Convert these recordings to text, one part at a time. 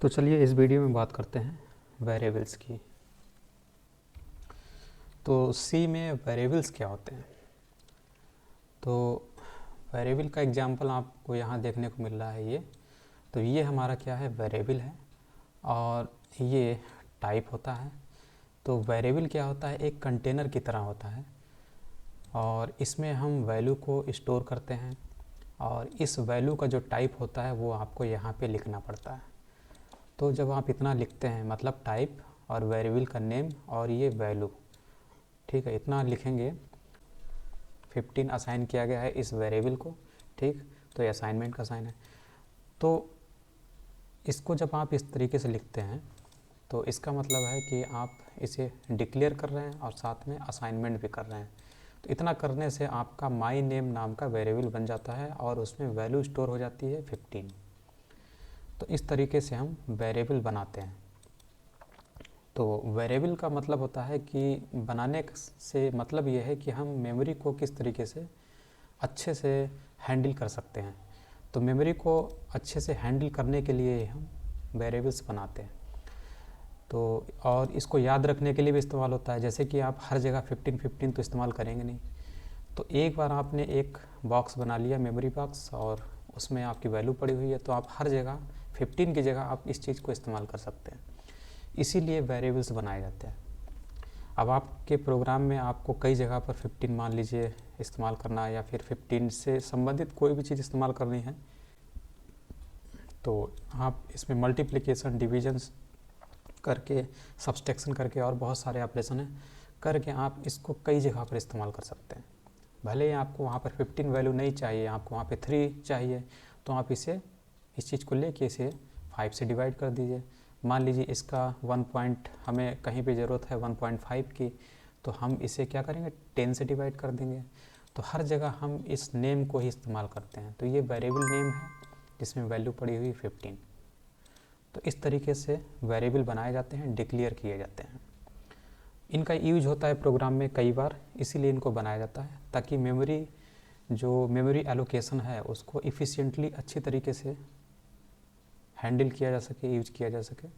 तो चलिए इस वीडियो में बात करते हैं वेरिएबल्स की। तो सी में वेरिएबल्स क्या होते हैं? तो वेरिएबल का एग्जांपल आपको यहाँ देखने को मिल रहा है ये। तो ये हमारा क्या है, वेरिएबल है और ये टाइप होता है। तो वेरिएबल क्या होता है, एक कंटेनर की तरह होता है और इसमें हम वैल्यू को स्टोर करते हैं और इस वैल्यू का जो टाइप होता है वो आपको यहाँ पे लिखना पड़ता है। तो जब आप इतना लिखते हैं, मतलब टाइप और वेरिएबल का नेम और ये वैल्यू, ठीक है, इतना लिखेंगे। 15 असाइन किया गया है इस वेरिएबल को, ठीक। तो ये असाइनमेंट का साइन है। तो इसको जब आप इस तरीके से लिखते हैं तो इसका मतलब है कि आप इसे डिक्लेयर कर रहे हैं और साथ में असाइनमेंट भी कर रहे हैं। तो इतना करने से आपका माई नेम नाम का वेरिएबल बन जाता है और उसमें वैल्यू स्टोर हो जाती है 15। तो इस तरीके से हम वेरिएबल बनाते हैं। तो वेरिएबल का मतलब होता है कि बनाने से मतलब ये है कि हम मेमोरी को किस तरीके से अच्छे से हैंडल कर सकते हैं। तो मेमोरी को अच्छे से हैंडल करने के लिए हम वेरिएबल्स बनाते हैं। तो और इसको याद रखने के लिए भी इस्तेमाल होता है। जैसे कि आप हर जगह 15 तो इस्तेमाल करेंगे नहीं। तो एक बार आपने एक बॉक्स बना लिया, मेमोरी बॉक्स, और उसमें आपकी वैल्यू पड़ी हुई है, तो आप हर जगह 15 की जगह आप इस चीज़ को इस्तेमाल कर सकते हैं। इसीलिए वेरिएबल्स बनाए जाते हैं। अब आपके प्रोग्राम में आपको कई जगह पर 15 मान लीजिए इस्तेमाल करना है या फिर 15 से संबंधित कोई भी चीज़ इस्तेमाल करनी है, तो आप इसमें मल्टीप्लिकेशन, डिविजन्स करके, सब्सट्रैक्शन करके और बहुत सारे ऑपरेशन हैं करके आप इसको कई जगह पर इस्तेमाल कर सकते हैं। भले ही आपको वहाँ पर 15 वैल्यू नहीं चाहिए, आपको वहाँ पे 3 चाहिए, तो आप इस चीज़ को लेके इसे 5 से डिवाइड कर दीजिए। मान लीजिए इसका 1 पॉइंट हमें कहीं पे ज़रूरत है 1.5 की, तो हम इसे क्या करेंगे, 10 से डिवाइड कर देंगे। तो हर जगह हम इस नेम को ही इस्तेमाल करते हैं। तो ये वेरिएबल नेम है जिसमें वैल्यू पड़ी हुई 15। तो इस तरीके से वेरिएबल बनाए जाते हैं, डिक्लेयर किए जाते हैं। इनका यूज होता है प्रोग्राम में कई बार, इसीलिए इनको बनाया जाता है ताकि मेमोरी एलोकेशन है उसको इफ़िशिएंटली अच्छी तरीके से हैंडल किया जा सके, यूज किया जा सके।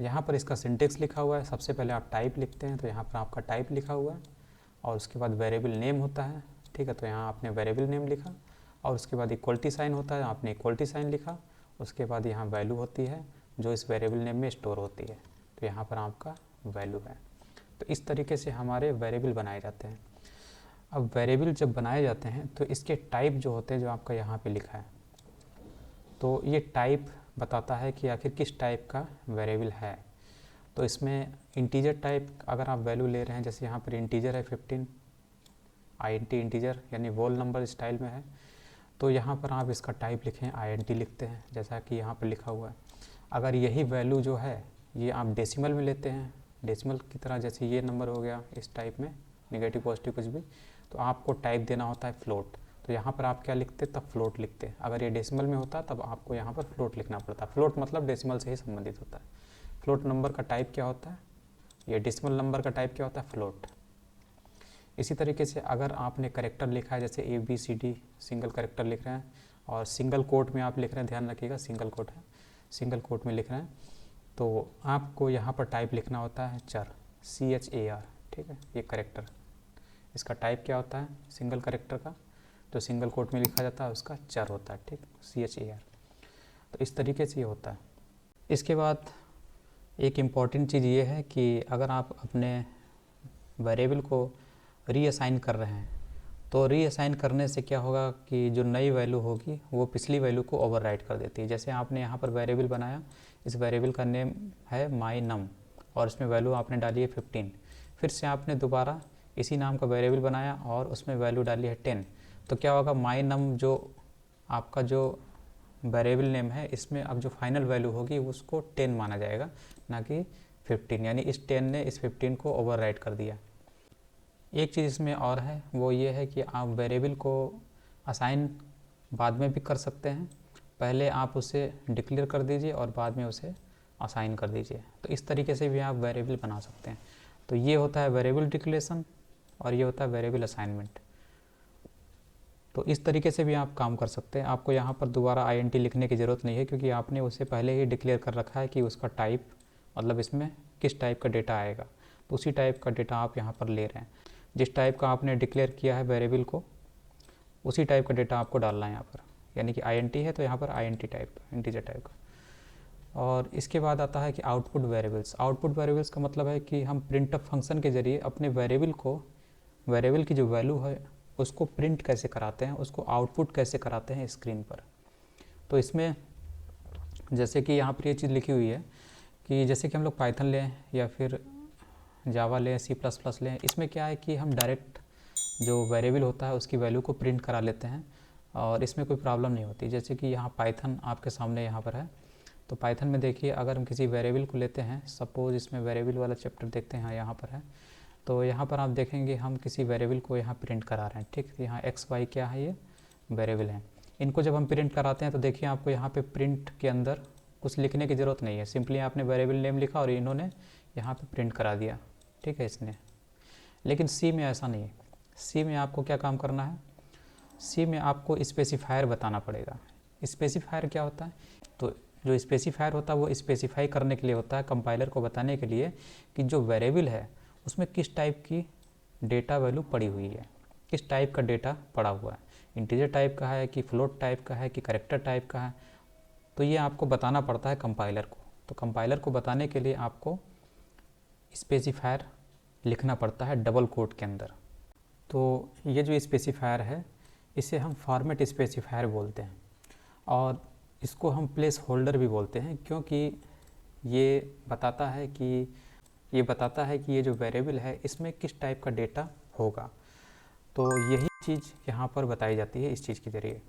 यहाँ पर इसका सिंटेक्स लिखा हुआ है। सबसे पहले आप टाइप लिखते हैं, तो यहाँ पर आपका टाइप लिखा हुआ है और उसके बाद वेरिएबल नेम होता है, ठीक है। तो यहाँ आपने वेरिएबल नेम लिखा और उसके बाद इक्वलिटी साइन होता है, आपने इक्वलिटी साइन लिखा। उसके बाद यहाँ वैल्यू होती है जो इस वेरिएबल नेम में स्टोर होती है, तो यहाँ पर आपका वैल्यू है। तो इस तरीके से हमारे वेरिएबल बनाए जाते हैं। अब वेरिएबल जब बनाए जाते हैं तो इसके टाइप जो होते हैं, जो आपका यहाँ पे लिखा है, तो ये टाइप बताता है कि आखिर किस टाइप का वेरिएबल है। तो इसमें इंटीजर टाइप अगर आप वैल्यू ले रहे हैं, जैसे यहाँ पर इंटीजर है 15, INT इंटीजर यानी वोल नंबर स्टाइल में है, तो यहाँ पर आप इसका टाइप लिखें INT लिखते हैं, जैसा कि यहाँ पर लिखा हुआ है। अगर यही वैल्यू जो है ये आप डेसिमल में लेते हैं, डेसिमल की तरह, जैसे ये नंबर हो गया इस टाइप में, नेगेटिव पॉजिटिव कुछ भी, तो आपको टाइप देना होता है फ्लोट। तो यहाँ पर आप क्या लिखते, तब फ्लोट लिखते। अगर ये डेसिमल में होता तब आपको यहाँ पर फ्लोट लिखना पड़ता। फ्लोट मतलब डेसिमल से ही संबंधित होता है। फ्लोट नंबर का टाइप क्या होता है, ये डेसिमल नंबर का टाइप क्या होता है, फ्लोट। इसी तरीके से अगर आपने करेक्टर लिखा है, जैसे ABCD सिंगल करेक्टर लिख रहे हैं और सिंगल कोट में आप लिख रहे हैं, ध्यान रखिएगा सिंगल कोट है, सिंगल कोट में लिख रहे हैं, तो आपको यहाँ पर टाइप लिखना होता है चर, CHAR, ठीक है। ये करेक्टर, इसका टाइप क्या होता है सिंगल करेक्टर का, तो सिंगल कोट में लिखा जाता है, उसका चर होता है, ठीक, CHAR। तो इस तरीके से ये होता है। इसके बाद एक इम्पॉर्टेंट चीज़ ये है कि अगर आप अपने वेरिएबल को रीअसाइन कर रहे हैं, तो रीअसाइन करने से क्या होगा कि जो नई वैल्यू होगी वो पिछली वैल्यू को ओवरराइट कर देती है। जैसे आपने यहाँ पर वेरिएबल बनाया, इस वेरिएबल का नेम है माई नम और इसमें वैल्यू आपने डाली है 15। फिर से आपने दोबारा इसी नाम का वेरिएबल बनाया और उसमें वैल्यू डाली है 10। तो क्या होगा, माई नम जो आपका जो वेरिएबल नेम है, इसमें अब जो फाइनल वैल्यू होगी उसको 10 माना जाएगा, ना कि 15। यानी इस 10 ने इस 15 को ओवरराइट कर दिया। एक चीज़ इसमें और है, वो ये है कि आप वेरिएबल को असाइन बाद में भी कर सकते हैं। पहले आप उसे डिक्लेयर कर दीजिए और बाद में उसे असाइन कर दीजिए। तो इस तरीके से भी आप वेरिएबल बना सकते हैं। तो ये होता है वेरिएबल डिक्लेरेशन और ये होता है वेरिएबल असाइनमेंट। तो इस तरीके से भी आप काम कर सकते हैं। आपको यहाँ पर दोबारा INT लिखने की ज़रूरत नहीं है, क्योंकि आपने उसे पहले ही डिक्लेयर कर रखा है कि उसका टाइप, मतलब इसमें किस टाइप का डेटा आएगा, तो उसी टाइप का डेटा आप यहाँ पर ले रहे हैं। जिस टाइप का आपने डिक्लेयर किया है वेरिएबल को, उसी टाइप का डेटा आपको डालना है यहाँ पर, यानी कि INT है तो यहाँ पर INT टाइप, इंटीजर टाइप का। और इसके बाद आता है कि आउटपुट वेरिएबल्स। आउटपुट वेरिएबल्स का मतलब है कि हम प्रिंटअप फंक्शन के ज़रिए अपने वेरिएबल की जो वैल्यू है उसको प्रिंट कैसे कराते हैं, उसको आउटपुट कैसे कराते हैं स्क्रीन पर। तो इसमें जैसे कि यहाँ पर ये चीज़ लिखी हुई है कि जैसे कि हम लोग पाइथन लें या फिर जावा लें, C++ लें, इसमें क्या है कि हम डायरेक्ट जो वेरिएबल होता है उसकी वैल्यू को प्रिंट करा लेते हैं और इसमें कोई प्रॉब्लम नहीं होती। जैसे कि यहाँ पाइथन आपके सामने यहाँ पर है, तो पाइथन में देखिए अगर हम किसी वेरिएबल को लेते हैं, सपोज़ इसमें वेरिएबल वाला चैप्टर देखते हैं, यहाँ पर है, तो यहाँ पर आप देखेंगे हम किसी वेरिएबल को यहाँ प्रिंट करा रहे हैं, ठीक। यहाँ x y क्या है, ये वेरिएबल है। इनको जब हम प्रिंट कराते हैं तो देखिए आपको यहाँ पे प्रिंट के अंदर कुछ लिखने की ज़रूरत नहीं है, सिंपली आपने वेरिएबल नेम लिखा और इन्होंने यहाँ पे प्रिंट करा दिया, ठीक है इसने। लेकिन C में ऐसा नहीं है। C में आपको क्या काम करना है, C में आपको स्पेसिफायर बताना पड़ेगा। स्पेसिफायर क्या होता है, तो जो स्पेसिफायर होता है वो स्पेसिफाई करने के लिए होता है, कंपाइलर को बताने के लिए कि जो वेरिएबल है उसमें किस टाइप की डेटा वैल्यू पड़ी हुई है, किस टाइप का डेटा पड़ा हुआ है, इंटीजर टाइप का है कि फ्लोट टाइप का है कि कैरेक्टर टाइप का है। तो ये आपको बताना पड़ता है कंपाइलर को। तो कंपाइलर को बताने के लिए आपको स्पेसिफायर लिखना पड़ता है डबल कोट के अंदर। तो ये जो स्पेसिफायर है इसे हम फॉर्मेट स्पेसिफायर बोलते हैं और इसको हम प्लेस होल्डर भी बोलते हैं, क्योंकि ये बताता है कि ये जो वेरिएबल है इसमें किस टाइप का डेटा होगा। तो यही चीज़ यहाँ पर बताई जाती है इस चीज़ के ज़रिए।